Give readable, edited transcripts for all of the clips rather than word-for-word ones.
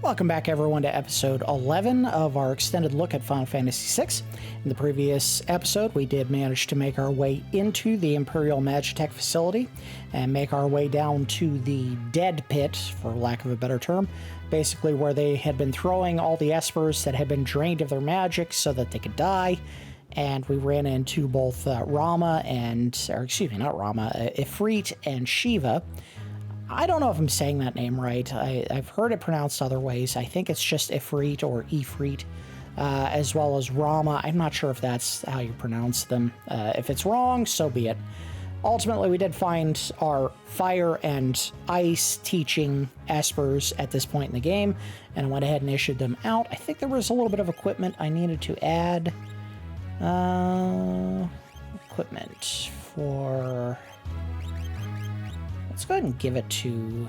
Welcome back, everyone, to episode 11 of our extended look at Final Fantasy VI. In the previous episode, we did manage to make our way into the Imperial Magitek Facility and make our way down to the dead pit, for lack of a better term, basically where they had been throwing all the espers that had been drained of their magic so that they could die. And we ran into both Ifrit and Shiva. I don't know if I'm saying that name right. I've heard it pronounced other ways. I think it's just Ifrit or Ifrit, as well as Rama. I'm not sure if that's how you pronounce them. If it's wrong, so be it. Ultimately, we did find our fire and ice teaching espers at this point in the game, and I went ahead and issued them out. I think there was a little bit of equipment I needed to add. Equipment for... Let's go ahead and give it to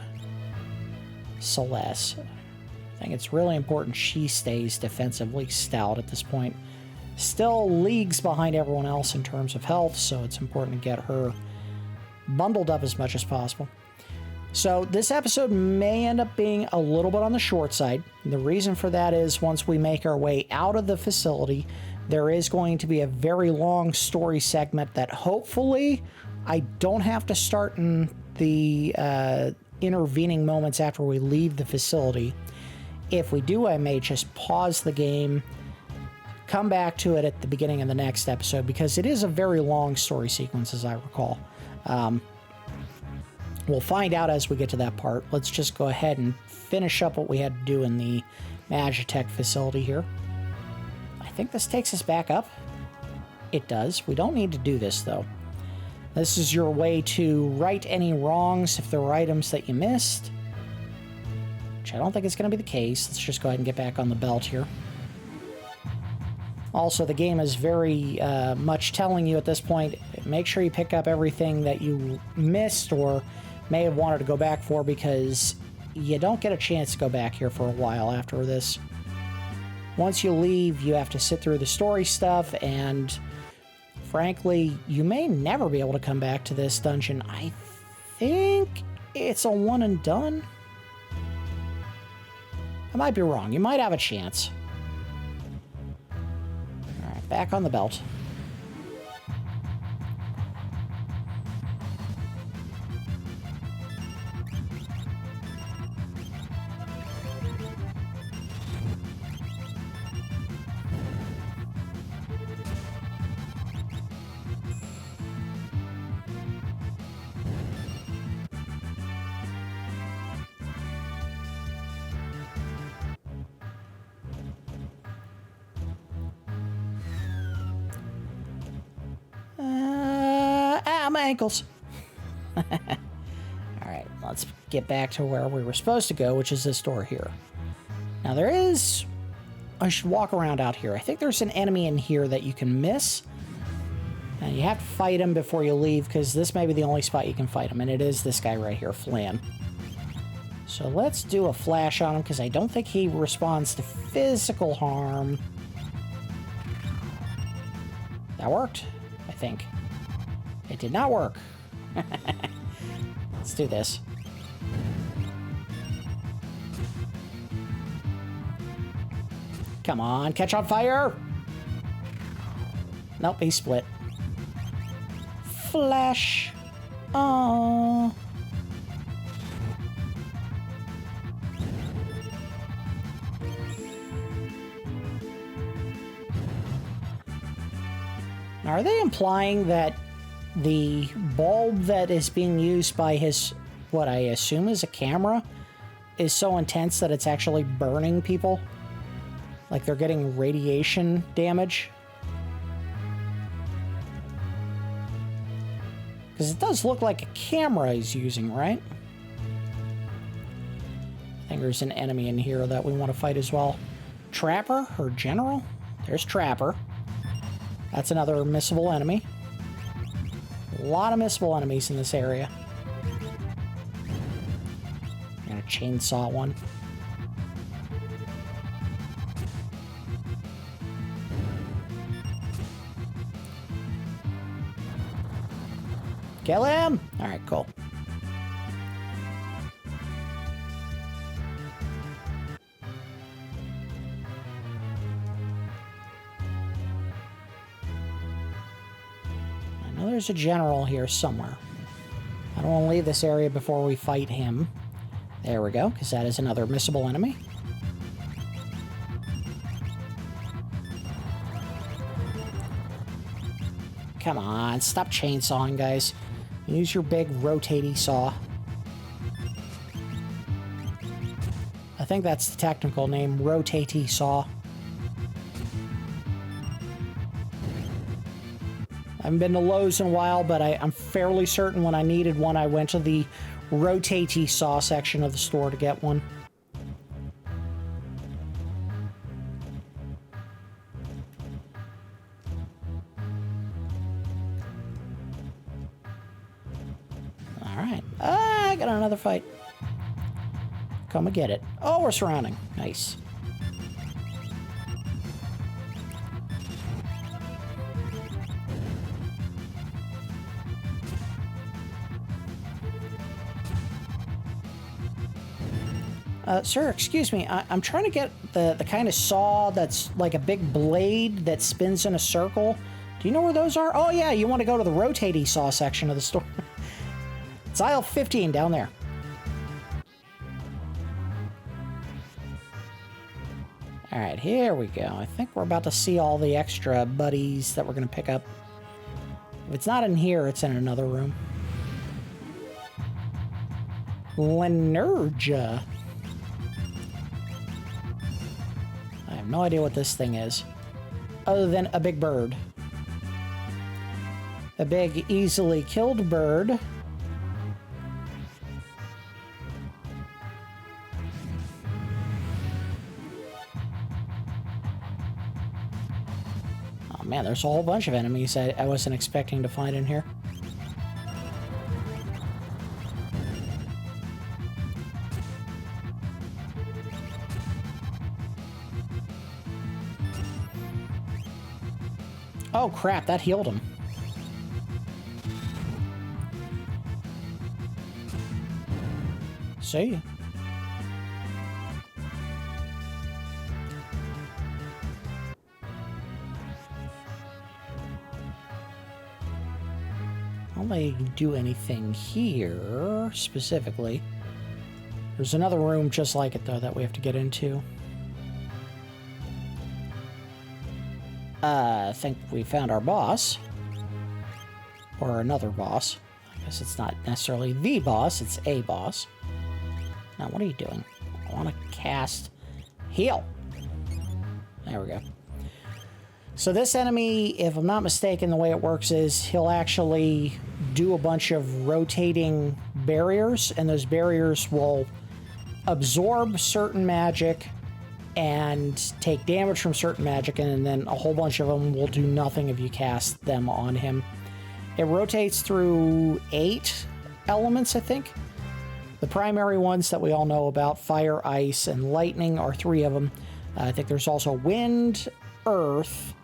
Celes. I think it's really important she stays defensively stout at this point. Still leagues behind everyone else in terms of health, so it's important to get her bundled up as much as possible. So this episode may end up being a little bit on the short side. The reason for that is once we make our way out of the facility, there is going to be a very long story segment that hopefully I don't have to start in the intervening moments after we leave the facility. If we do, I may just pause the game, come back to it at the beginning of the next episode, because it is a very long story sequence, as I recall. We'll find out as we get to that part. Let's just go ahead and finish up what we had to do in the Magitek facility here. I think this takes us back up. It does. We don't need to do this, though. This is your way to right any wrongs if there were items that you missed, which I don't think is going to be the case. Let's just go ahead and get back on the belt here. Also, the game is very much telling you at this point, make sure you pick up everything that you missed or may have wanted to go back for, because you don't get a chance to go back here for a while after this. Once you leave, you have to sit through the story stuff, and frankly, you may never be able to come back to this dungeon. I think it's a one and done. I might be wrong. You might have a chance. All right, back on the belt. My ankles. Alright, let's get back to where we were supposed to go, which is this door here. Now I should walk around out here. I think there's an enemy in here that you can miss. And you have to fight him before you leave, because this may be the only spot you can fight him, and it is this guy right here, Flan. So let's do a flash on him, because I don't think he responds to physical harm. That worked, I think. It did not work. Let's do this. Come on, catch on fire! Nope, he split. Flash. Oh. Are they implying that the bulb that is being used by his, what I assume is a camera, is so intense that it's actually burning people? Like they're getting radiation damage? Because it does look like a camera he's using, right? I think there's an enemy in here that we want to fight as well. Trapper or General? There's Trapper. That's another missable enemy. A lot of missable enemies in this area. I'm gonna chainsaw one. Kill him! Alright, cool. know there's a general here somewhere. I don't want to leave this area before we fight him. There we go, because that is another missable enemy. Come on, stop chainsawing, guys. Use your big rotating saw. I think that's the technical name, rotating saw. I haven't been to Lowe's in a while, but I'm fairly certain when I needed one, I went to the rotating saw section of the store to get one. Alright. I got another fight. Come and get it. Oh, we're surrounding. Nice. Sir, excuse me. I'm trying to get the kind of saw that's like a big blade that spins in a circle. Do you know where those are? Oh, yeah, you want to go to the rotating saw section of the store. It's aisle 15 down there. All right, here we go. I think we're about to see all the extra buddies that we're going to pick up. If it's not in here, it's in another room. Lenergia. I have no idea what this thing is, other than a big bird. A big, easily killed bird. Oh man, there's a whole bunch of enemies I wasn't expecting to find in here. Oh crap, that healed him. See ya. I'll let you do anything here, specifically. There's another room just like it, though, that we have to get into. I think we found our boss. Or another boss. I guess it's not necessarily the boss, it's a boss. Now, what are you doing? I want to cast heal. There we go. So this enemy, if I'm not mistaken, the way it works is he'll actually do a bunch of rotating barriers, and those barriers will absorb certain magic and take damage from certain magic, and then a whole bunch of them will do nothing if you cast them on him. It rotates through 8 elements, I think. The primary ones that we all know about, fire, ice, and lightning, are 3 of them. I think there's also wind, earth,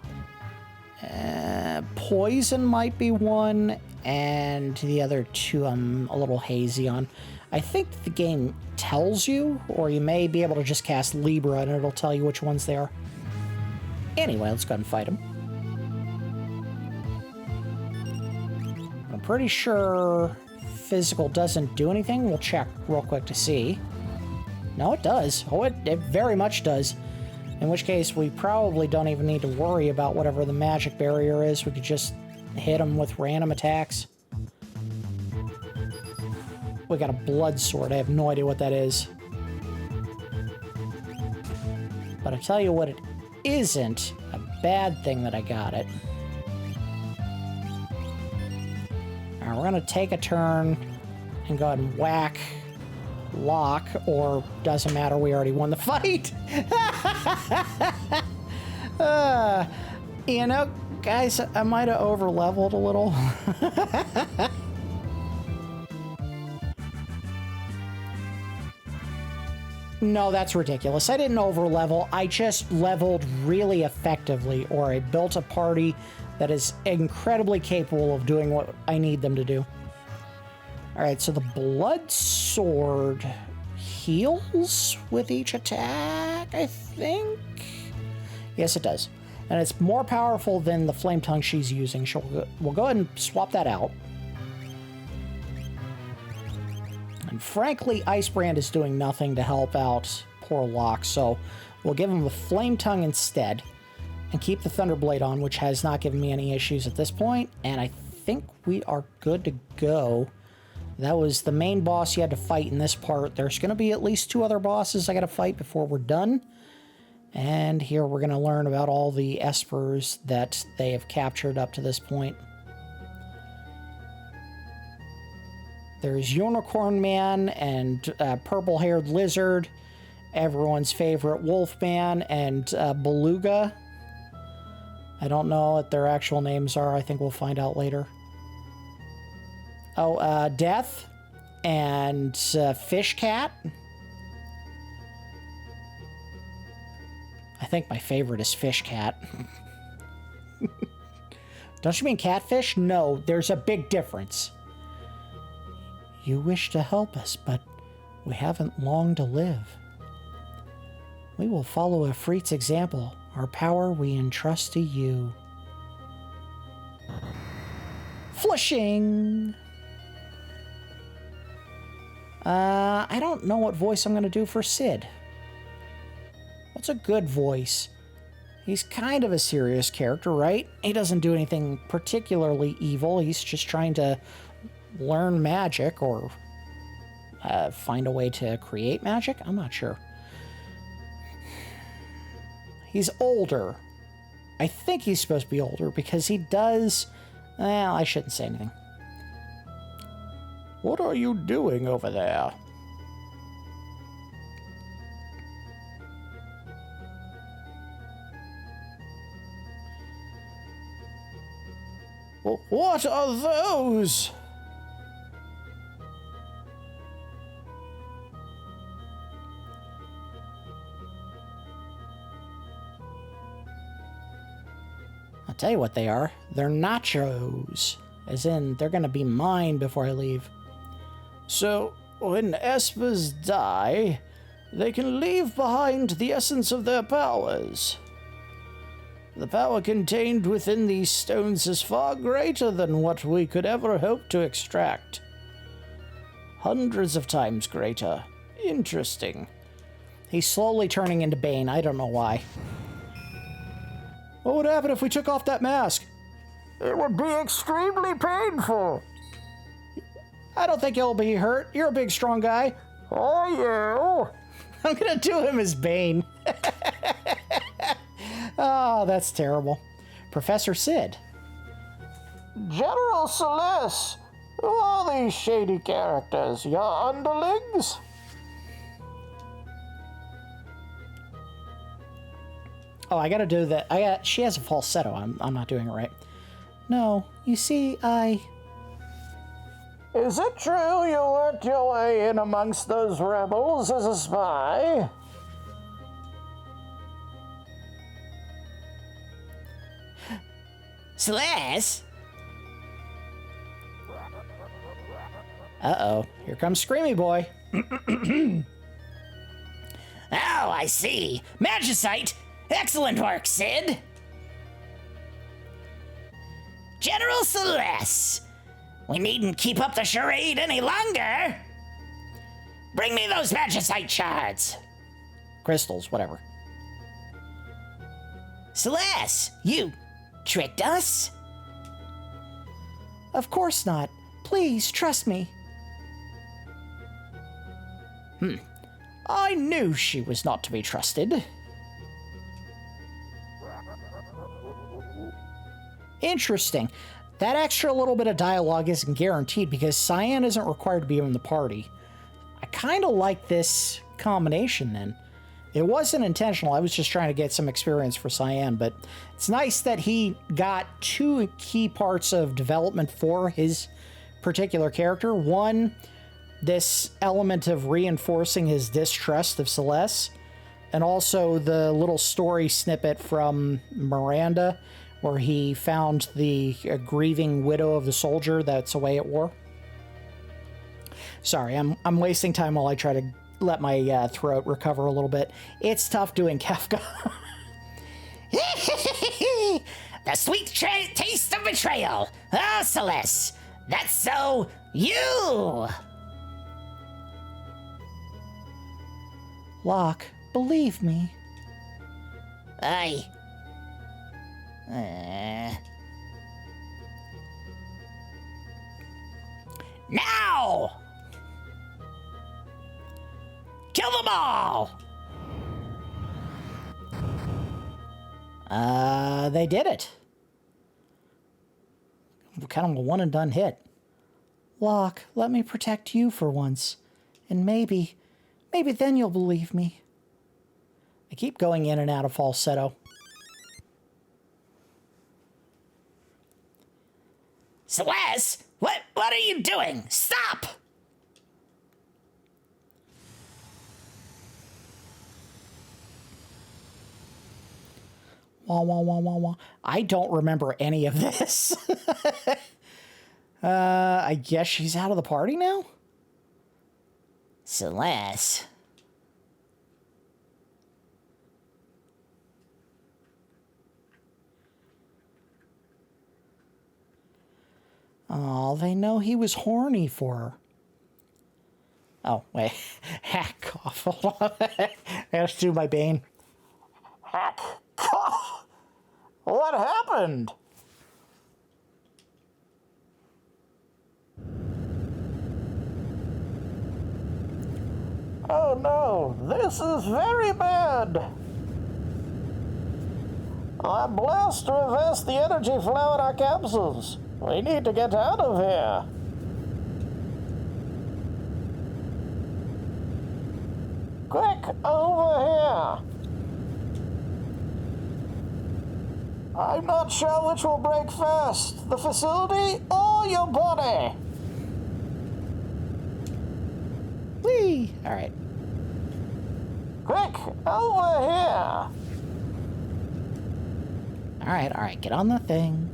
poison might be 1, and the other 2 I'm a little hazy on. I think the game tells you, or you may be able to just cast Libra and it'll tell you which ones they are. Anyway, let's go ahead and fight him. I'm pretty sure physical doesn't do anything. We'll check real quick to see. No, it does. Oh, it very much does. In which case, we probably don't even need to worry about whatever the magic barrier is. We could just hit them with random attacks. We got a blood sword. I have no idea what that is. But I tell you what, it isn't a bad thing that I got it. Alright, we're going to take a turn and go ahead and whack Lock, or doesn't matter, we already won the fight. You know, guys, I might have over-leveled a little. No, that's ridiculous. I didn't over-level. I just leveled really effectively, or I built a party that is incredibly capable of doing what I need them to do. Alright, so the blood sword heals with each attack, I think? Yes, it does. And it's more powerful than the flame tongue she's using. We'll go ahead and swap that out. And frankly, Ice Brand is doing nothing to help out poor Locke, so we'll give him the flame tongue instead and keep the Thunderblade on, which has not given me any issues at this point. And I think we are good to go. That was the main boss you had to fight in this part. There's going to be at least 2 other bosses I got to fight before we're done. And here we're going to learn about all the espers that they have captured up to this point. There's Unicorn Man and Purple-Haired Lizard, everyone's favorite Wolfman, and Beluga. I don't know what their actual names are. I think we'll find out later. Oh, Death and Fish Cat. I think my favorite is Fish Cat. Don't you mean catfish? No, there's a big difference. You wish to help us, but we haven't long to live. We will follow Ifrit's example. Our power we entrust to you. Flushing! I don't know what voice I'm going to do for Sid. What's a good voice? He's kind of a serious character, right? He doesn't do anything particularly evil. He's just trying to learn magic or find a way to create magic. I'm not sure. He's older. I think he's supposed to be older because he does... Well, I shouldn't say anything. What are you doing over there? What are those? I'll tell you what they are. They're nachos. As in, they're gonna be mine before I leave. So, when espers die, they can leave behind the essence of their powers. The power contained within these stones is far greater than what we could ever hope to extract. Hundreds of times greater. Interesting. He's slowly turning into Bane. I don't know why. What would happen if we took off that mask? It would be extremely painful. I don't think you'll be hurt. You're a big, strong guy. Are you? I'm gonna do him as Bane. Oh, that's terrible. Professor Sid. General Celes, who are these shady characters? Your underlings? Oh, I gotta do that. She has a falsetto. I'm not doing it right. No, you see, Is it true you worked your way in amongst those rebels as a spy? Celes? Uh-oh, here comes Screamy Boy. Oh, I see. Magicite! Excellent work, Sid! General Celes! We needn't keep up the charade any longer! Bring me those magicite shards! Crystals, whatever. Celes, you tricked us? Of course not. Please, trust me. I knew she was not to be trusted. Interesting. That extra little bit of dialogue isn't guaranteed because Cyan isn't required to be in the party. I kind of like this combination then. It wasn't intentional. I was just trying to get some experience for Cyan, but it's nice that he got 2 key parts of development for his particular character. One, this element of reinforcing his distrust of Celes, and also the little story snippet from Miranda where he found the grieving widow of the soldier that's away at war. Sorry, I'm wasting time while I try to let my throat recover a little bit. It's tough doing Kefka. the sweet taste of betrayal. Ah, Celes, that's so you. Locke, believe me. Now! Kill them all! They did it. Kind of a one and done hit. Locke, let me protect you for once. And maybe then you'll believe me. I keep going in and out of falsetto. Celes, what are you doing? Stop! Wah, wah, wah, wah, wah. I don't remember any of this. I guess she's out of the party now? Celes. Oh, they know he was horny for her. Oh, wait. Hack cough. Hold on. I have to do my Bane. Hack cough. What happened? Oh no, this is very bad. I'm blessed to reverse the energy flow in our capsules. We need to get out of here. Quick, over here. I'm not sure which will break first, the facility or your body. Whee! All right. Quick, over here. All right, get on the thing.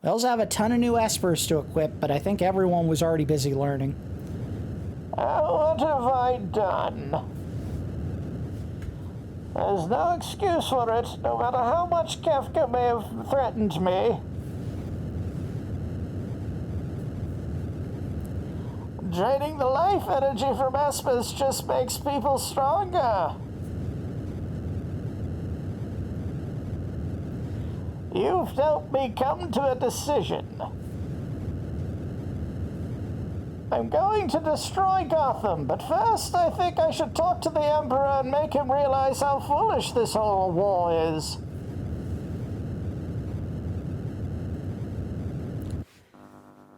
We also have a ton of new espers to equip, but I think everyone was already busy learning. What have I done? There's no excuse for it, no matter how much Kefka may have threatened me. Draining the life energy from espers just makes people stronger. You've helped me come to a decision. I'm going to destroy Gotham, but first I think I should talk to the Emperor and make him realize how foolish this whole war is.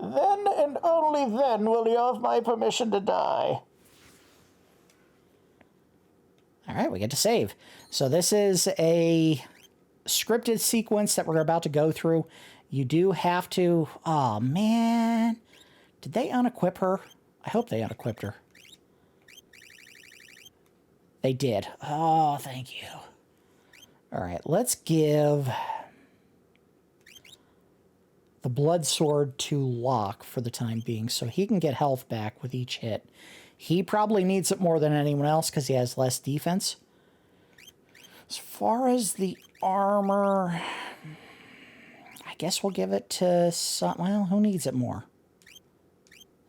Then and only then will you have my permission to die. All right, we get to save. So this is a scripted sequence that we're about to go through. You do have to... Oh, man. Did they unequip her? I hope they unequipped her. They did. Oh, thank you. All right, let's give the blood sword to Locke for the time being so he can get health back with each hit. He probably needs it more than anyone else because he has less defense. As far as the armor, I guess we'll give it to well, who needs it more?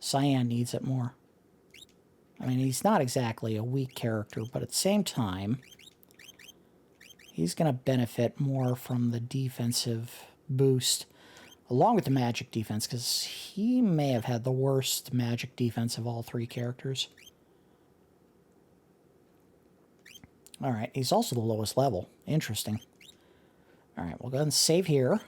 Cyan needs it more. I mean, he's not exactly a weak character, but at the same time, he's going to benefit more from the defensive boost, along with the magic defense, because he may have had the worst magic defense of all three characters. All right, he's also the lowest level. Interesting. All right, we'll go ahead and save here.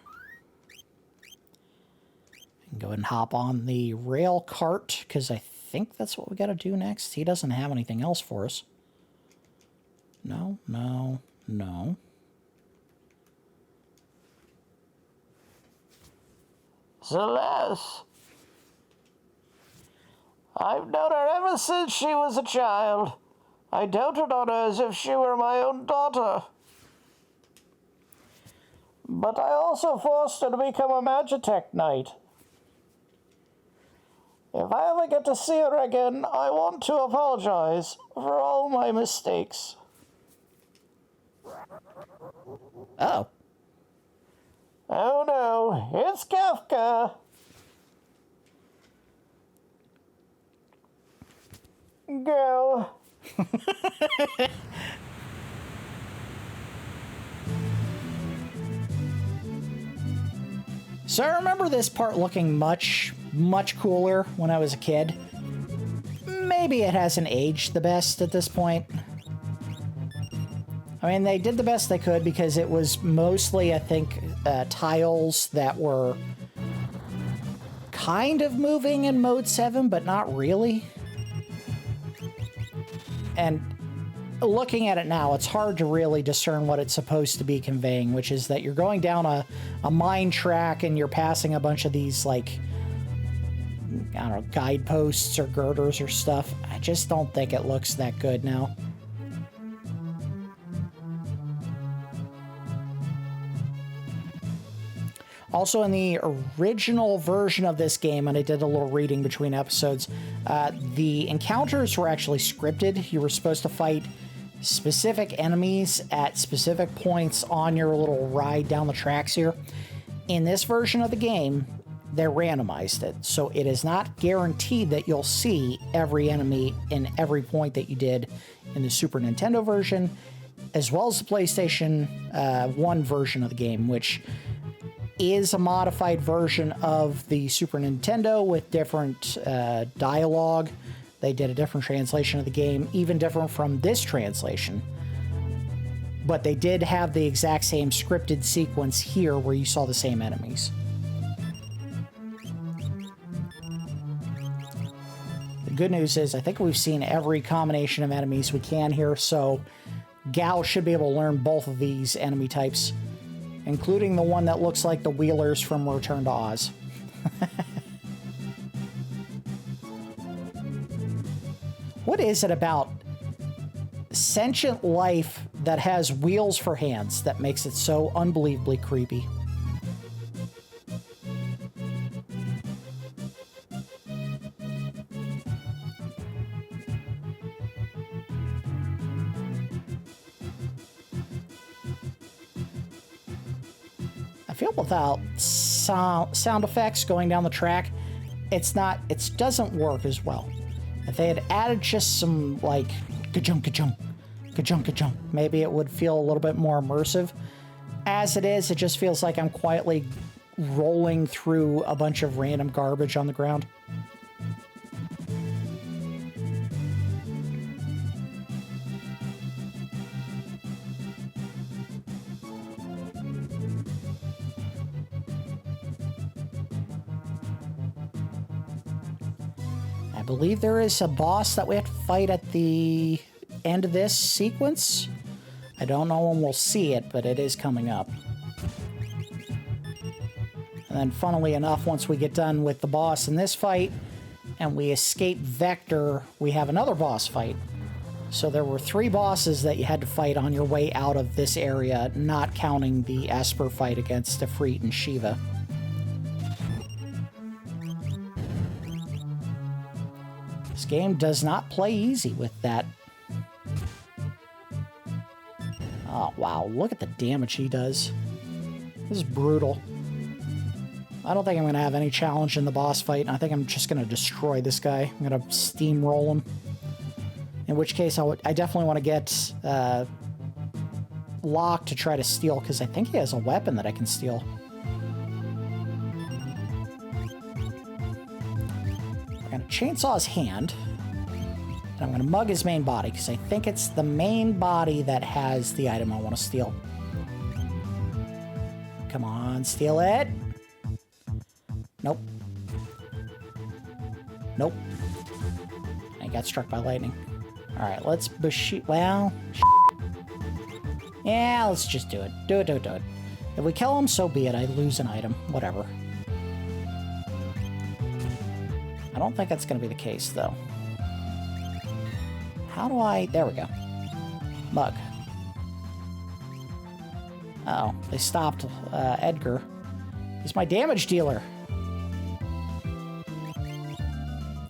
Go ahead and hop on the rail cart, because I think that's what we got to do next. He doesn't have anything else for us. No, no, no. Celes. I've known her ever since she was a child. I doted on her as if she were my own daughter. But I also forced her to become a Magitek Knight. If I ever get to see her again, I want to apologize for all my mistakes. Oh. Oh no, it's Kefka. Go. So I remember this part looking much cooler when I was a kid. Maybe it hasn't aged the best at this point. I mean, they did the best they could because it was mostly, I think, tiles that were kind of moving in Mode 7, but not really. And looking at it now, it's hard to really discern what it's supposed to be conveying, which is that you're going down a mine track and you're passing a bunch of these, like, I don't know, guideposts or girders or stuff. I just don't think it looks that good now. Also, in the original version of this game, and I did a little reading between episodes, the encounters were actually scripted. You were supposed to fight specific enemies at specific points on your little ride down the tracks here. In this version of the game, they randomized it, so it is not guaranteed that you'll see every enemy in every point that you did in the Super Nintendo version, as well as the PlayStation 1 version of the game, which is a modified version of the Super Nintendo with different dialogue. They did a different translation of the game, even different from this translation. But they did have the exact same scripted sequence here where you saw the same enemies. The good news is I think we've seen every combination of enemies we can here, so Gal should be able to learn both of these enemy types, including the one that looks like the Wheelers from Return to Oz. What is it about sentient life that has wheels for hands that makes it so unbelievably creepy? I feel without sound effects going down the track, it doesn't work as well. If they had added just some, like, ka-junk, ka-junk, ka-junk, ka-junk, maybe it would feel a little bit more immersive. As it is, it just feels like I'm quietly rolling through a bunch of random garbage on the ground. I believe there is a boss that we have to fight at the end of this sequence. I don't know when we'll see it, but it is coming up. And then, funnily enough, once we get done with the boss in this fight and we escape Vector, we have another boss fight. So there were 3 bosses that you had to fight on your way out of this area, not counting the Esper fight against Ifrit and Shiva. This game does not play easy with that. Oh, wow. Look at the damage he does. This is brutal. I don't think I'm going to have any challenge in the boss fight. I think I'm just going to destroy this guy. I'm going to steamroll him. In which case, I definitely want to get Locke to try to steal, because I think he has a weapon that I can steal. I'm going to chainsaw his hand, and I'm going to mug his main body, because I think it's the main body that has the item I want to steal. Come on, steal it. Nope. Nope. I got struck by lightning. Alright, let's shoot. Well, yeah, let's just do it. Do it. If we kill him, so be it. I lose an item. Whatever. I don't think that's going to be the case, though. How do I... There we go. Mug. Oh, they stopped Edgar. He's my damage dealer.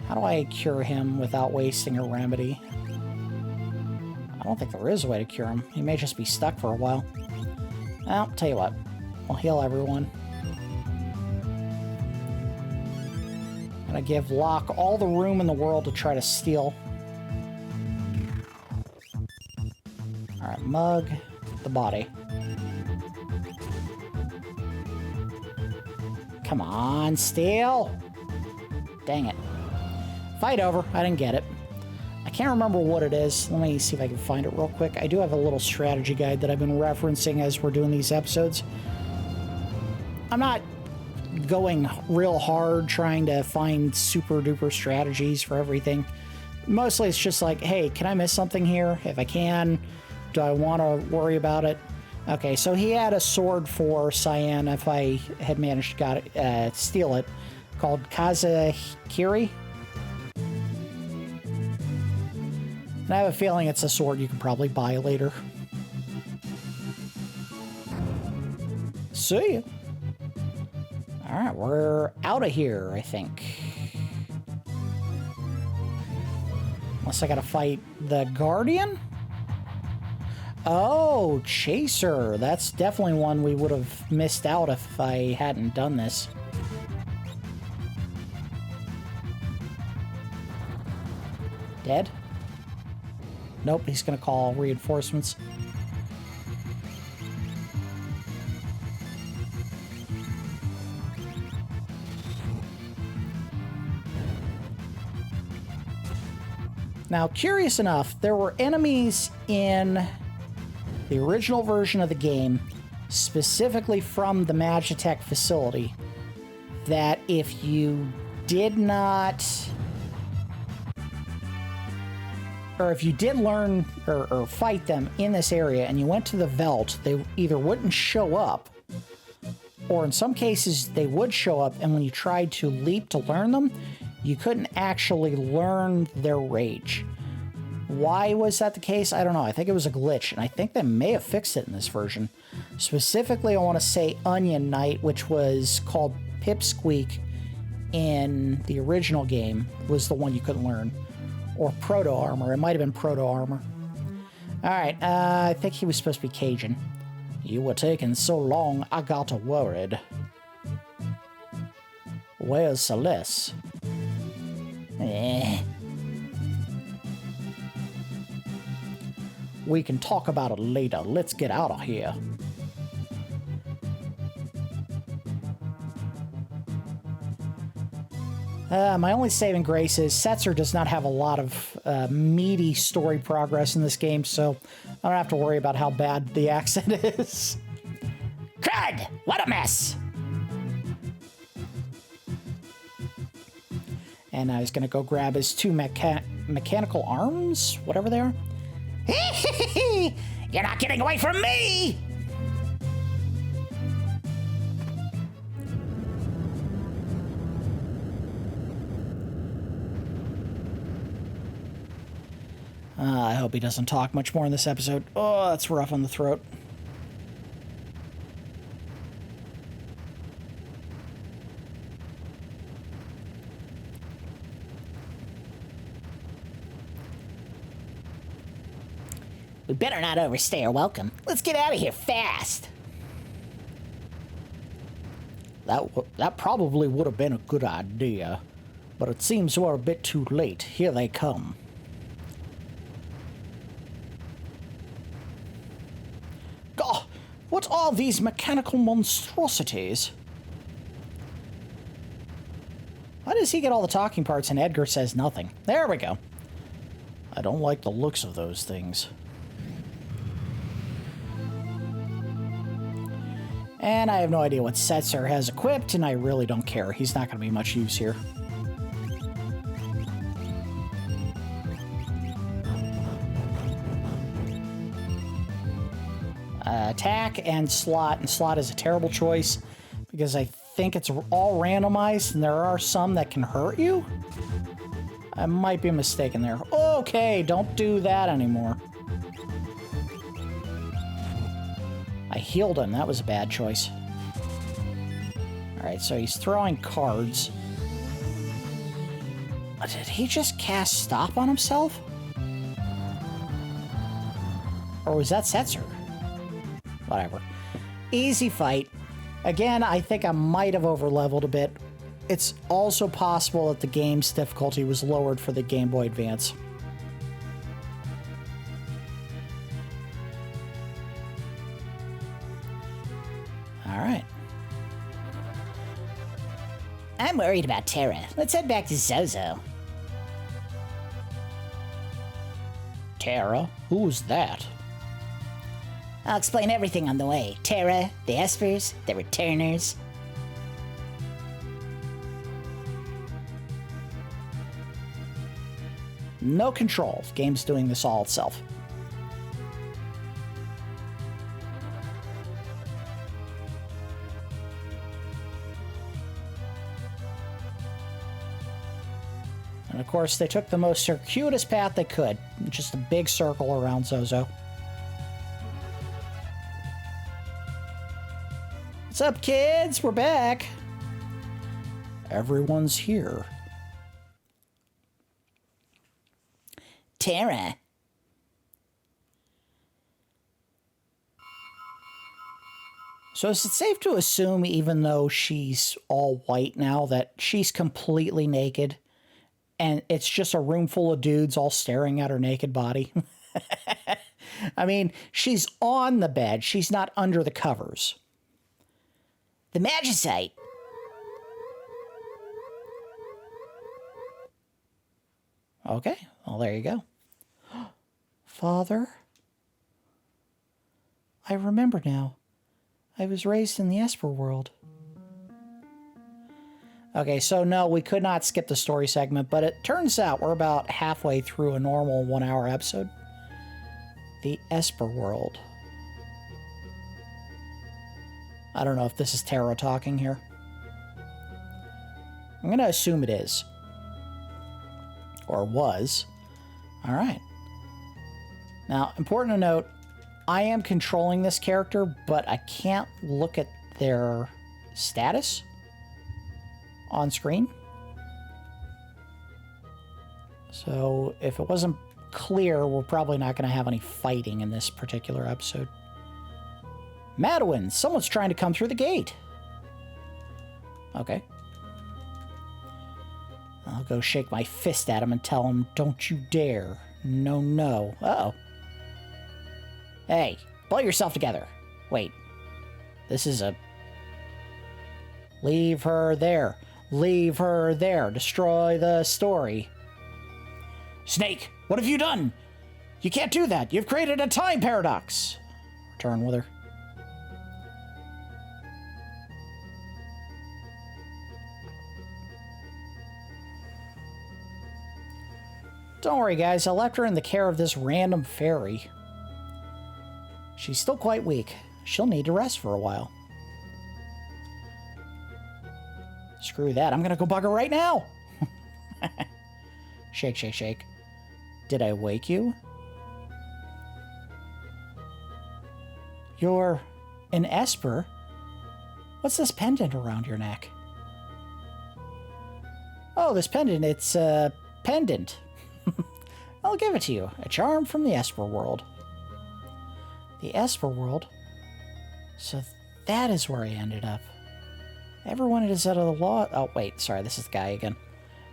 How do I cure him without wasting a remedy? I don't think there is a way to cure him. He may just be stuck for a while. Well, tell you what. I'll heal everyone. And I give Locke all the room in the world to try to steal. Alright, Mug, the body. Come on, steal! Dang it. Fight over. I didn't get it. I can't remember what it is. Let me see if I can find it real quick. I do have a little strategy guide that I've been referencing as we're doing these episodes. I'm not going real hard trying to find super duper strategies for everything. Mostly it's just like, hey, can I miss something here? If I can, do I want to worry about it? Okay, so he had a sword for Cyan if I had managed to steal it, called Kazakiri. And I have a feeling it's a sword you can probably buy later. See ya. Alright, we're out of here, I think. Unless I gotta fight the Guardian? Oh, Chaser. That's definitely one we would have missed out if I hadn't done this. Dead? Nope, he's gonna call reinforcements. Now, curious enough, there were enemies in the original version of the game, specifically from the Magitek Facility, that if you did not... or if you did learn or fight them in this area and you went to the Veldt, they either wouldn't show up, or in some cases they would show up, and when you tried to leap to learn them, you couldn't actually learn their rage. Why was that the case? I don't know. I think it was a glitch, and I think they may have fixed it in this version. Specifically, I want to say Onion Knight, which was called Pipsqueak in the original game, was the one you couldn't learn. Or Proto-Armor. It might have been Proto-Armor. Alright, I think he was supposed to be Cajun. You were taking so long, I got worried. Where's Celes? We can talk about it later. Let's get out of here. My only saving grace is Setzer does not have a lot of meaty story progress in this game, so I don't have to worry about how bad the accent is. Crud! What a mess! And I was going to go grab his two mechanical arms, whatever they are. You're not getting away from me! I hope he doesn't talk much more in this episode. Oh, that's rough on the throat. We better not overstay our welcome. Let's get out of here fast. That probably would have been a good idea, but it seems we're a bit too late. Here they come. God, what are these mechanical monstrosities? Why does he get all the talking parts and Edgar says nothing? There we go. I don't like the looks of those things. And I have no idea what Setzer has equipped, and I really don't care. He's not going to be much use here. Attack and slot is a terrible choice because I think it's all randomized, and there are some that can hurt you. I might be mistaken there. Okay, don't do that anymore. I healed him. That was a bad choice. Alright, so he's throwing cards. Did he just cast Stop on himself? Or was that Setzer? Whatever. Easy fight. Again, I think I might have over-leveled a bit. It's also possible that the game's difficulty was lowered for the Game Boy Advance. All right. I'm worried about Terra. Let's head back to Zozo. Terra? Who's that? I'll explain everything on the way. Terra, the espers, the returners. No control. The game's doing this all itself. And of course, they took the most circuitous path they could. Just a big circle around Zozo. What's up, kids? We're back. Everyone's here. Terra. So is it safe to assume, even though she's all white now, that she's completely naked? And it's just a room full of dudes all staring at her naked body? I mean, she's on the bed. She's not under the covers. The magicite. Okay, well, there you go. Father? I remember now. I was raised in the Esper world. Okay, so no, we could not skip the story segment, but it turns out we're about halfway through a normal 1-hour episode. The Esper world. I don't know if this is Terra talking here. I'm going to assume it is. Or was. All right. Now, important to note, I am controlling this character, but I can't look at their status on screen. So if it wasn't clear, we're probably not going to have any fighting in this particular episode. Madwin, someone's trying to come through the gate. Okay. I'll go shake my fist at him and tell him, don't you dare. No, no. Uh-oh. Hey, pull yourself together. Wait. This is a... Leave her there. Leave her there. Destroy the story. Snake, what have you done? You can't do that. You've created a time paradox. Return with her. Don't worry, guys. I left her in the care of this random fairy. She's still quite weak. She'll need to rest for a while. Screw that. I'm gonna go bug her right now. Shake, shake, shake. Did I wake you? You're an Esper? What's this pendant around your neck? Oh, this pendant. It's a pendant. I'll give it to you. A charm from the Esper world. The Esper world? So that is where I ended up. Everyone is at a loss. Oh, wait. Sorry, this is the guy again.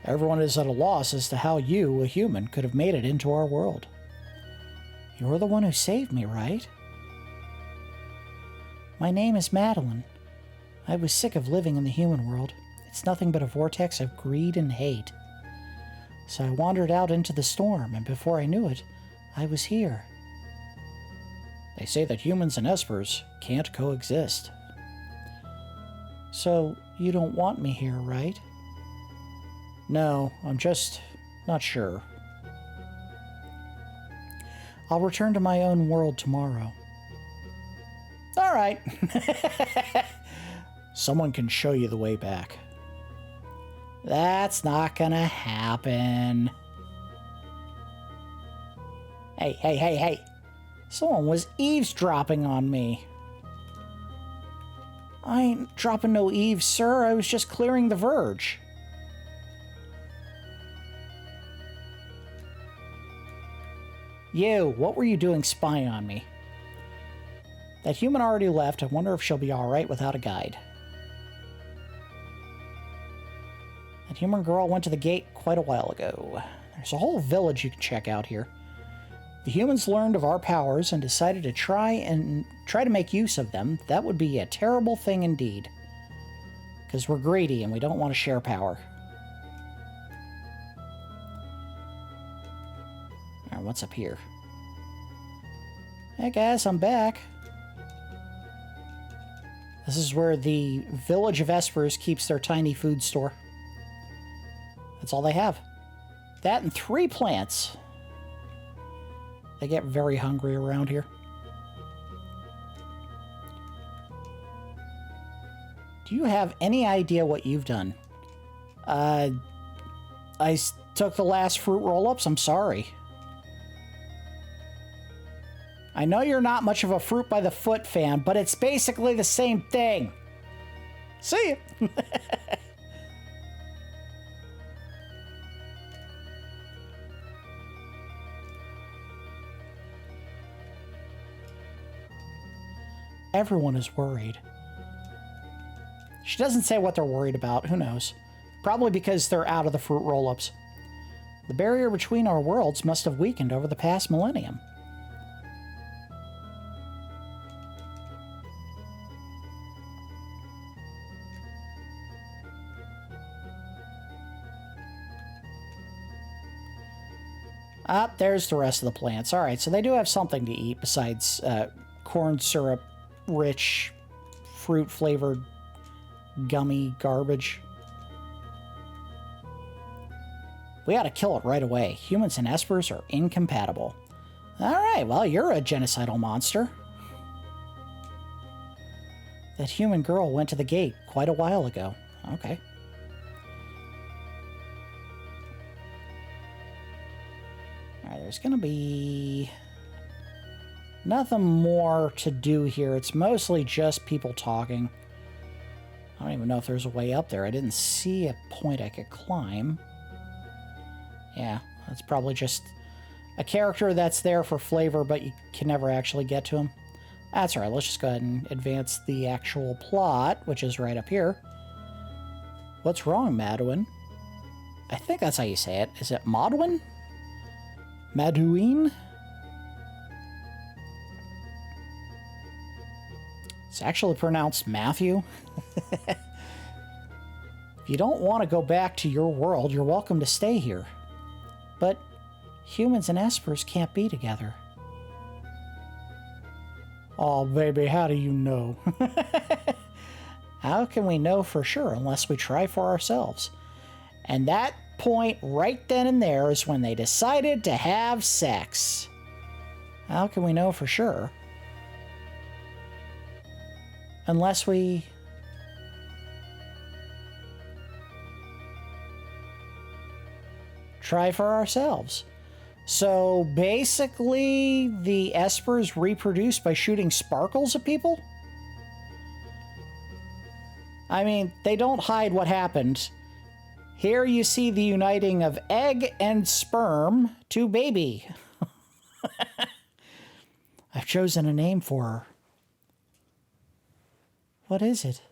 Everyone is at a loss as to how you, a human, could have made it into our world. You're the one who saved me, right? My name is Madeline. I was sick of living in the human world. It's nothing but a vortex of greed and hate. So I wandered out into the storm, and before I knew it, I was here. They say that humans and espers can't coexist. So you don't want me here, right? No, I'm just not sure. I'll return to my own world tomorrow. All right. Someone can show you the way back. That's not gonna happen. Hey, hey, hey, hey. Someone was eavesdropping on me. I ain't dropping no eaves, sir. I was just clearing the verge. You, what were you doing spying on me? That human already left. I wonder if she'll be alright without a guide. That human girl went to the gate quite a while ago. There's a whole village you can check out here. The humans learned of our powers and decided to try to make use of them. That would be a terrible thing indeed. Because we're greedy and we don't want to share power. Alright, what's up here? Hey guys, I'm back. This is where the village of espers keeps their tiny food store. That's all they have. That and 3 plants. They get very hungry around here. Do you have any idea what you've done? I took the last fruit roll-ups. I'm sorry. I know you're not much of a fruit by the foot fan, but it's basically the same thing. See ya. Everyone is worried. She doesn't say what they're worried about. Who knows? Probably because they're out of the fruit roll-ups. The barrier between our worlds must have weakened over the past millennium. Ah, there's the rest of the plants. All right, so they do have something to eat besides corn syrup rich, fruit-flavored, gummy garbage. We ought to kill it right away. Humans and espers are incompatible. Alright, well, you're a genocidal monster. That human girl went to the gate quite a while ago. Okay. Alright, there's gonna be nothing more to do here. It's mostly just people talking. I don't even know if there's a way up there. I didn't see a point I could climb. Yeah, that's probably just a character that's there for flavor, but you can never actually get to him. That's all right. Let's just go ahead and advance the actual plot, which is right up here. What's wrong, Madwin? I think that's how you say it. Is it Madwin? Madwin? It's actually pronounced Matthew. If you don't want to go back to your world, you're welcome to stay here. But humans and espers can't be together. Oh, baby, how do you know? How can we know for sure unless we try for ourselves? And that point right then and there is when they decided to have sex. How can we know for sure? Unless we... try for ourselves. So basically, the espers reproduce by shooting sparkles at people? I mean, they don't hide what happened. Here you see the uniting of egg and sperm to baby. I've chosen a name for her. What is it?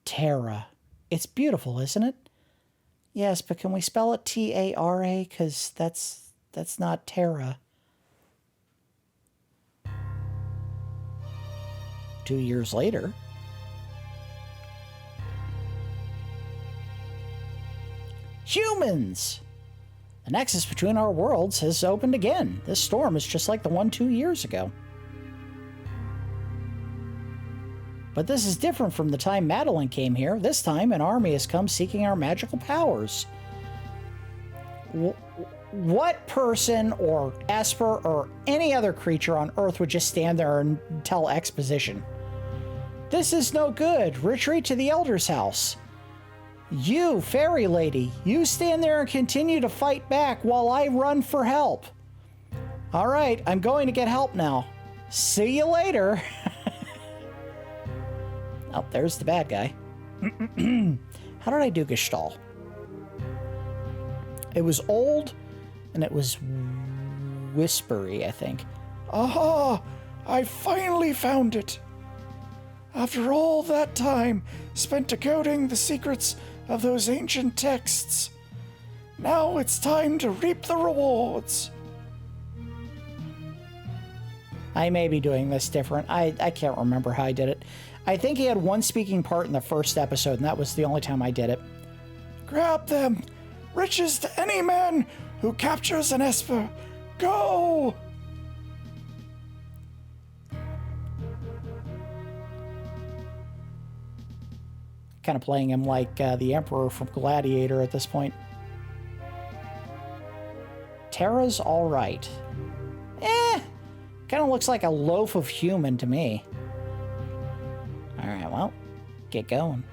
Terra. It's beautiful, isn't it? Yes, but can we spell it T-A-R-A? Because that's not Terra. 2 years later. Humans! The nexus between our worlds has opened again. This storm is just like the one 2 years ago. But this is different from the time Madeline came here. This time, an army has come seeking our magical powers. What person or esper or any other creature on Earth would just stand there and tell exposition? This is no good. Retreat to the Elder's house. You, fairy lady, you stand there and continue to fight back while I run for help. All right, I'm going to get help now. See you later. Oh, there's the bad guy. How did I do Gestalt? It was old, and it was whispery, I think. Oh, I finally found it. After all that time spent decoding the secrets of those ancient texts, now it's time to reap the rewards. I may be doing this different. I can't remember how I did it. I think he had one speaking part in the first episode, and that was the only time I did it. Grab them! Riches to any man who captures an esper! Go! Kind of playing him like the Emperor from Gladiator at this point. Terra's all right. Kind of looks like a loaf of human to me. All right, well, get going.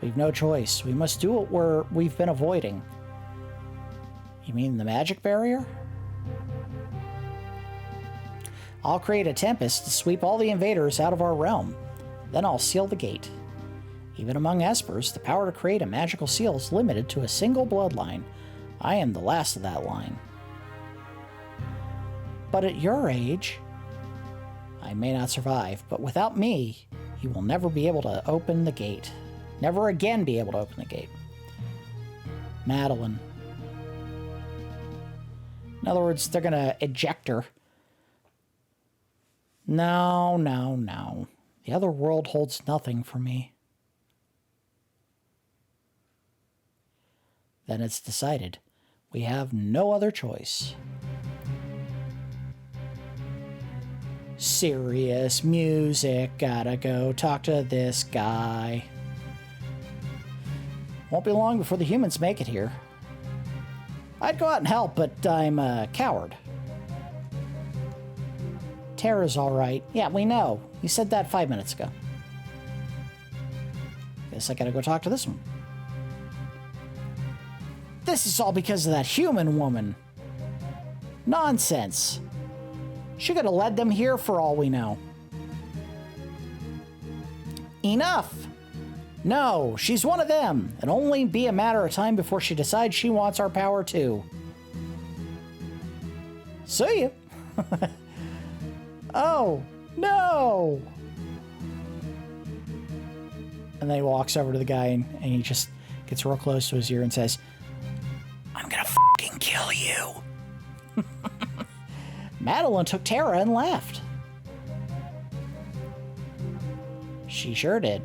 We've no choice. We must do what we've been avoiding. You mean the magic barrier? I'll create a tempest to sweep all the invaders out of our realm. Then I'll seal the gate. Even among espers, the power to create a magical seal is limited to a single bloodline. I am the last of that line. But at your age, I may not survive, but without me, you will never be able to open the gate. Never again be able to open the gate. Madeline. In other words, they're going to eject her. No, no, no. The other world holds nothing for me. Then it's decided. We have no other choice. Serious music, gotta go talk to this guy. Won't be long before the humans make it here. I'd go out and help, but I'm a coward. Terra's all right. Yeah, we know. You said that 5 minutes ago. Guess I gotta go talk to this one. This is all because of that human woman. Nonsense. She could have led them here for all we know. Enough! No, she's one of them. It'll only be a matter of time before she decides she wants our power too. See ya. Oh, no! And then he walks over to the guy and he just gets real close to his ear and says, I'm gonna fucking kill you. Madeline took Terra and left. She sure did.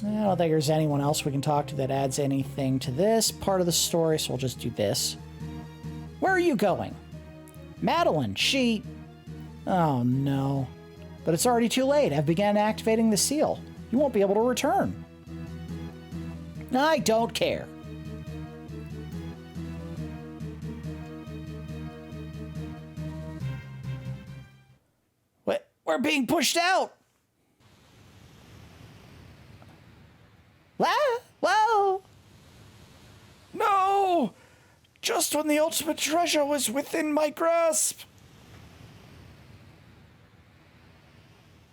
I don't think there's anyone else we can talk to that adds anything to this part of the story, so we'll just do this. Where are you going? Madeline, she... Oh, no. But it's already too late. I've begun activating the seal. You won't be able to return. I don't care. We're being pushed out. Whoa! No! Just when the ultimate treasure was within my grasp.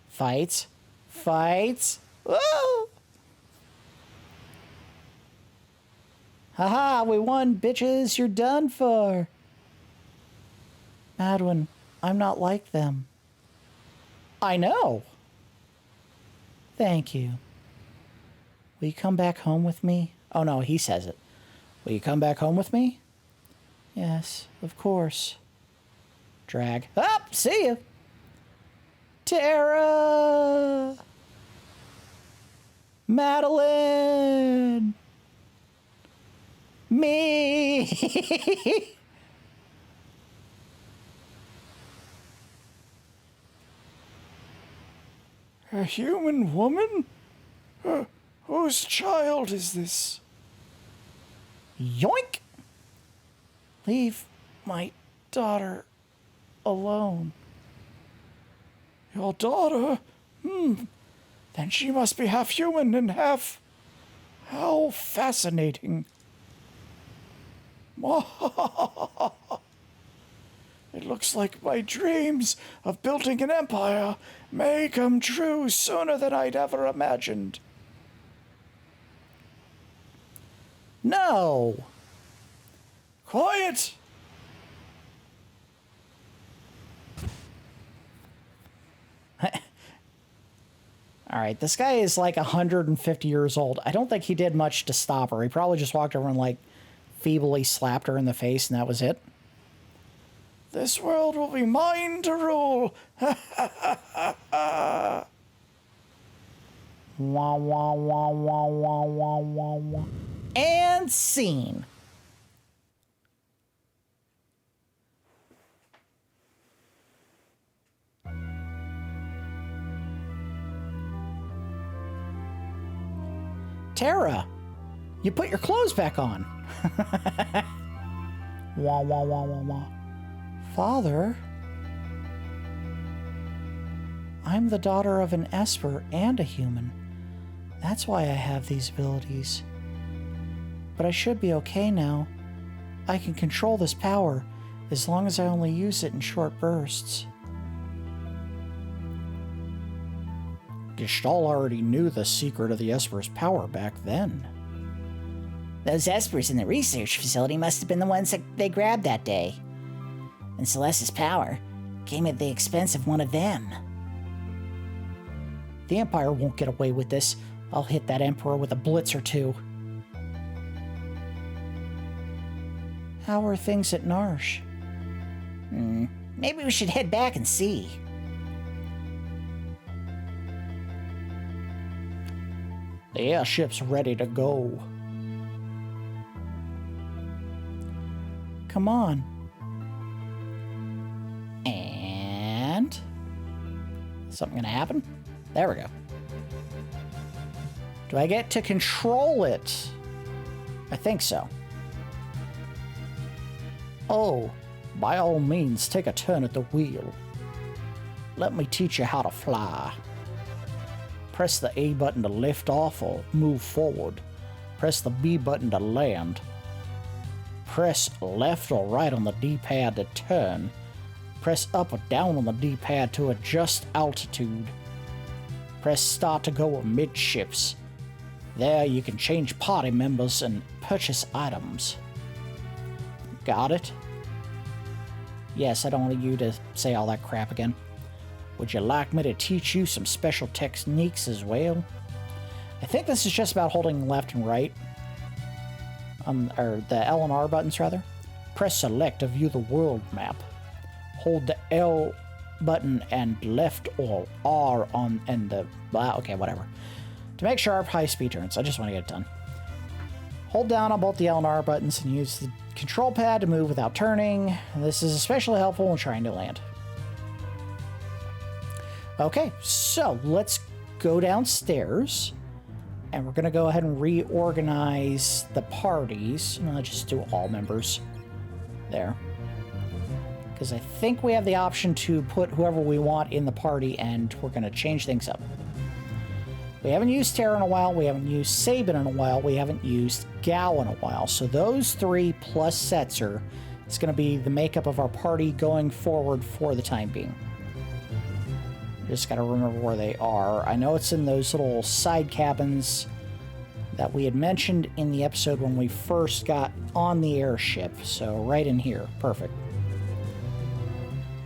Fights. Whoa! Haha, we won, bitches. You're done for. Madeline, I'm not like them. I know. Thank you. Will you come back home with me? Oh, no, he says it. Will you come back home with me? Yes, of course. Drag. Up, see ya. Terra! Madeline! Me! A human woman? Whose child is this? Yoink! Leave my daughter alone. Your daughter? Then she must be half human and half... How fascinating. It looks like my dreams of building an empire may come true sooner than I'd ever imagined. No! Quiet! Alright, this guy is like 150 years old. I don't think he did much to stop her. He probably just walked over and like feebly slapped her in the face and that was it. This world will be mine to rule. Wah, wah, wah, wah, wah, wah, wah, wah. And scene. Terra, you put your clothes back on. Wah, wah, wah, wah, wah. Father, I'm the daughter of an esper and a human. That's why I have these abilities. But I should be okay now. I can control this power as long as I only use it in short bursts. Gestalt already knew the secret of the Esper's power back then. Those espers in the research facility must have been the ones that they grabbed that day. And Celes's power came at the expense of one of them. The Empire won't get away with this. I'll hit that Emperor with a blitz or two. How are things at Narsh? Maybe we should head back and see. The airship's ready to go. Come on. And... something gonna happen? There we go. Do I get to control it? I think so. Oh, by all means, take a turn at the wheel. Let me teach you how to fly. Press the A button to lift off or move forward. Press the B button to land. Press left or right on the D-pad to turn. Press up or down on the D-pad to adjust altitude. Press start to go amidships. There you can change party members and purchase items. Got it? Yes, I don't want you to say all that crap again. Would you like me to teach you some special techniques as well? I think this is just about holding left and right. Or the L and R buttons, rather. Press select to view the world map. Hold the L button and left or R on and the... okay, whatever. To make sharp, high-speed turns. I just want to get it done. Hold down on both the L and R buttons and use the control pad to move without turning. This is especially helpful when trying to land. Okay, so let's go downstairs. And we're going to go ahead and reorganize the parties. I'll just do all members there. Because I think we have the option to put whoever we want in the party, and we're going to change things up. We haven't used Terra in a while. We haven't used Sabin in a while. We haven't used Gao in a while. So those three plus Setzer is going to be the makeup of our party going forward for the time being. Just got to remember where they are. I know it's in those little side cabins that we had mentioned in the episode when we first got on the airship. So right in here. Perfect.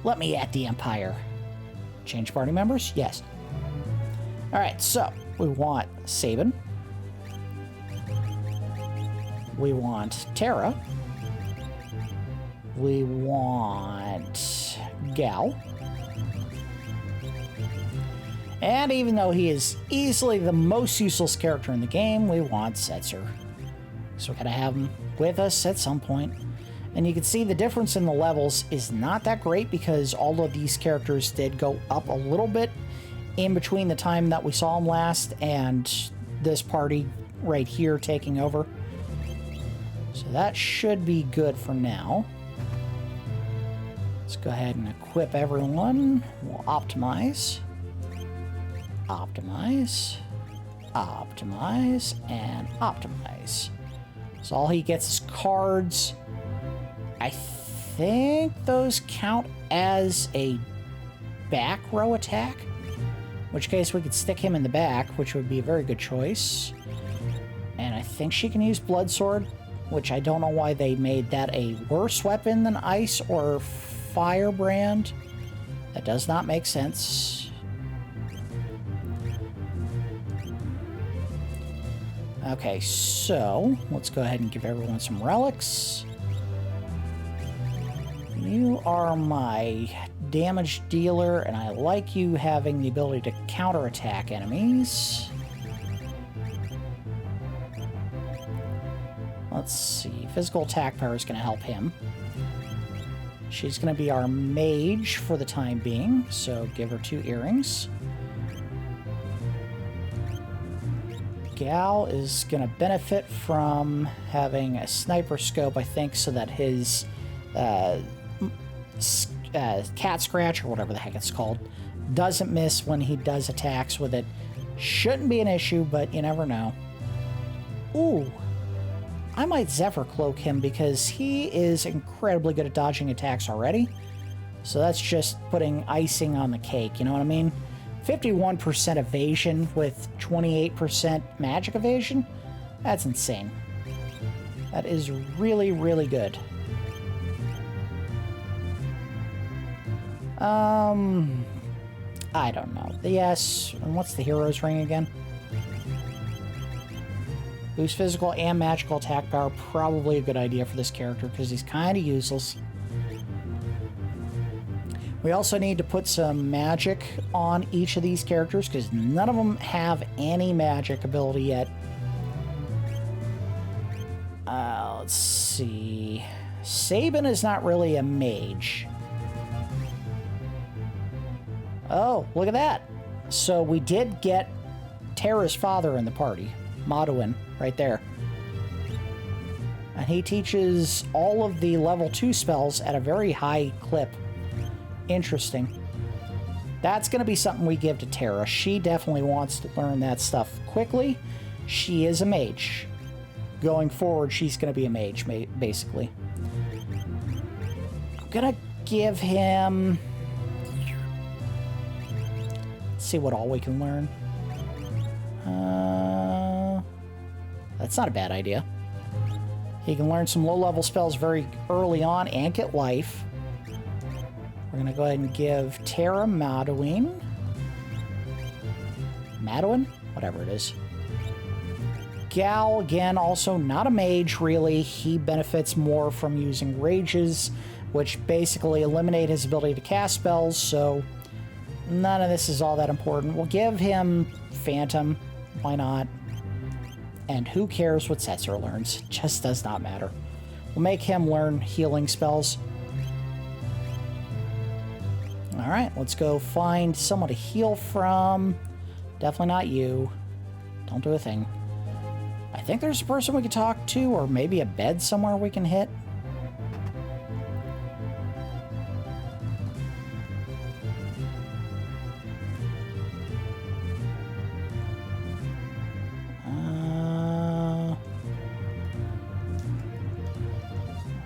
Let me at the Empire. Change party members? Yes. Alright, so we want Sabin. We want Terra. We want Gal. And even though he is easily the most useless character in the game, we want Setzer. So we're going to have him with us at some point. And you can see the difference in the levels is not that great because all of these characters did go up a little bit in between the time that we saw him last and this party right here taking over. So that should be good for now. Let's go ahead and equip everyone. We'll optimize. Optimize, optimize, and optimize. So all he gets is cards. I think those count as a back row attack. In which case we could stick him in the back, which would be a very good choice. And I think she can use Blood Sword, which I don't know why they made that a worse weapon than Ice or Firebrand. That does not make sense. Okay, so let's go ahead and give everyone some relics. You are my damage dealer, and I like you having the ability to counterattack enemies. Let's see. Physical attack power is going to help him. She's going to be our mage for the time being, so give her 2 earrings. Gal is going to benefit from having a sniper scope, I think, so that his cat scratch, or whatever the heck it's called, doesn't miss when he does attacks with it. Shouldn't be an issue, but you never know. Ooh. I might Zephyr Cloak him because he is incredibly good at dodging attacks already. So that's just putting icing on the cake, you know what I mean? 51% evasion with 28% magic evasion? That's insane. That is really, really good. I don't know. Yes, and what's the hero's ring again? Boost physical and magical attack power, probably a good idea for this character because he's kind of useless. We also need to put some magic on each of these characters because none of them have any magic ability yet. Let's see. Sabin is not really a mage. Oh, look at that. So we did get Terra's father in the party, Maduin, right there. And he teaches all of the level 2 spells at a very high clip. Interesting. That's going to be something we give to Terra. She definitely wants to learn that stuff quickly. She is a mage. Going forward, she's going to be a mage, basically. I'm going to give him... Let's see what all we can learn. That's not a bad idea. He can learn some low-level spells very early on and get life. We're going to go ahead and give Terra Maduin. Maduin? Whatever it is. Gal, again, also not a mage, really. He benefits more from using rages, which basically eliminate his ability to cast spells, so none of this is all that important. We'll give him Phantom. Why not? And who cares what Setzer learns? Just does not matter. We'll make him learn healing spells. Alright, let's go find someone to heal from. Definitely not you. Don't do a thing. I think there's a person we could talk to, or maybe a bed somewhere we can hit.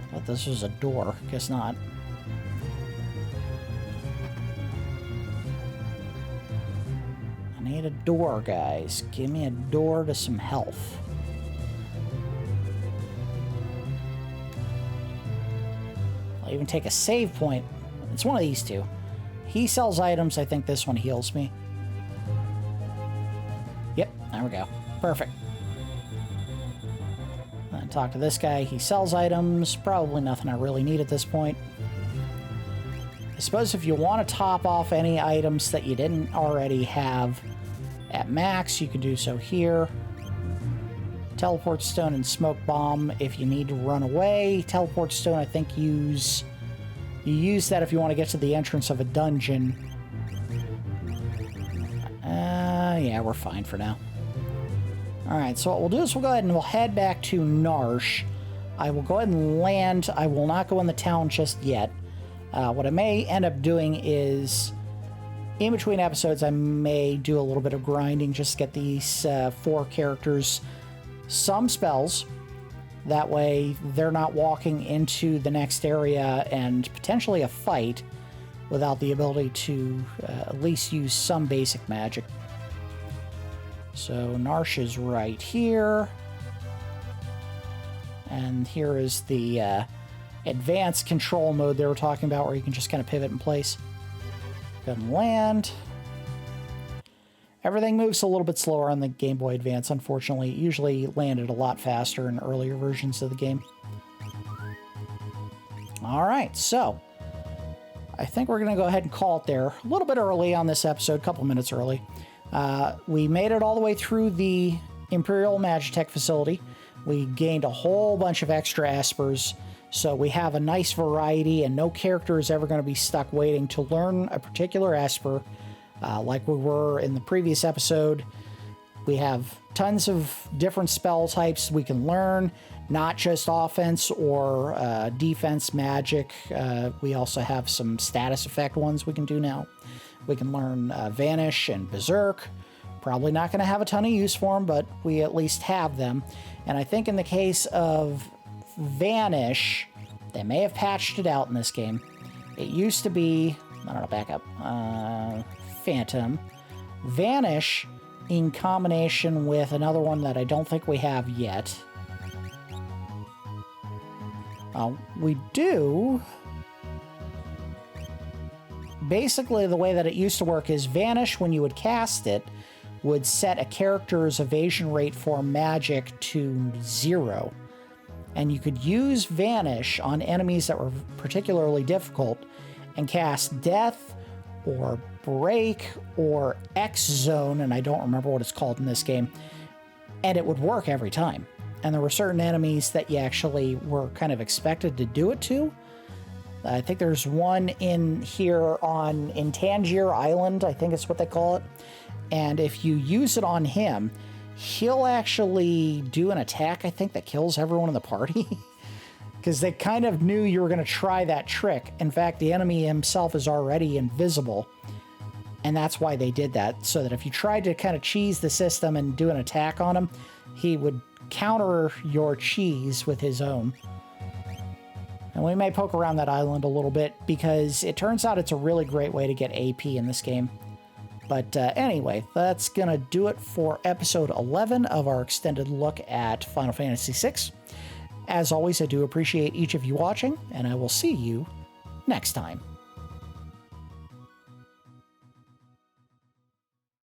I thought this was a door. Guess not. I need a door, guys. Give me a door to some health. I'll even take a save point. It's one of these two. He sells items. I think this one heals me. Yep, there we go. Perfect. And talk to this guy. He sells items. Probably nothing I really need at this point. I suppose if you want to top off any items that you didn't already have at max, you could do so here. Teleport stone and smoke bomb if you need to run away. Teleport stone, I think you use that if you want to get to the entrance of a dungeon. Yeah, we're fine for now. Alright, so what we'll do is we'll go ahead and we'll head back to Narsh. I will go ahead and land. I will not go in the town just yet. What I may end up doing is, in between episodes, I may do a little bit of grinding just to get these 4 characters some spells, That way they're not walking into the next area and potentially a fight without the ability to at least use some basic magic. So Narsh is right here. And here is the advanced control mode they were talking about, where you can just kind of pivot in place. Go ahead and land. Everything moves a little bit slower on the Game Boy Advance, unfortunately. It usually landed a lot faster in earlier versions of the game. Alright, so I think we're going to go ahead and call it there. A little bit early on this episode, a couple minutes early. We made it all the way through the Imperial Magitek Facility. We gained a whole bunch of extra espers, so we have a nice variety, and no character is ever going to be stuck waiting to learn a particular esper. Like we were in the previous episode, we have tons of different spell types we can learn, not just offense or defense magic. We also have some status effect ones we can do now. We can learn Vanish and Berserk. Probably not going to have a ton of use for them, but we at least have them. And I think in the case of Vanish, they may have patched it out in this game. It used to be, I don't know, back up, Phantom, Vanish in combination with another one that I don't think we have yet. We do. Basically, the way that it used to work is Vanish, when you would cast it, would set a character's evasion rate for magic to 0. And you could use Vanish on enemies that were particularly difficult and cast Death or Break or X-Zone, and I don't remember what it's called in this game, and it would work every time. And there were certain enemies that you actually were kind of expected to do it to. I think there's one in here in Tangier Island, I think is what they call it. And if you use it on him, he'll actually do an attack, I think, that kills everyone in the party. Because they kind of knew you were going to try that trick. In fact, the enemy himself is already invisible. And that's why they did that. So that if you tried to kind of cheese the system and do an attack on him, he would counter your cheese with his own. And we may poke around that island a little bit, because it turns out it's a really great way to get AP in this game. But anyway, that's going to do it for episode 11 of our extended look at Final Fantasy VI. As always, I do appreciate each of you watching, and I will see you next time.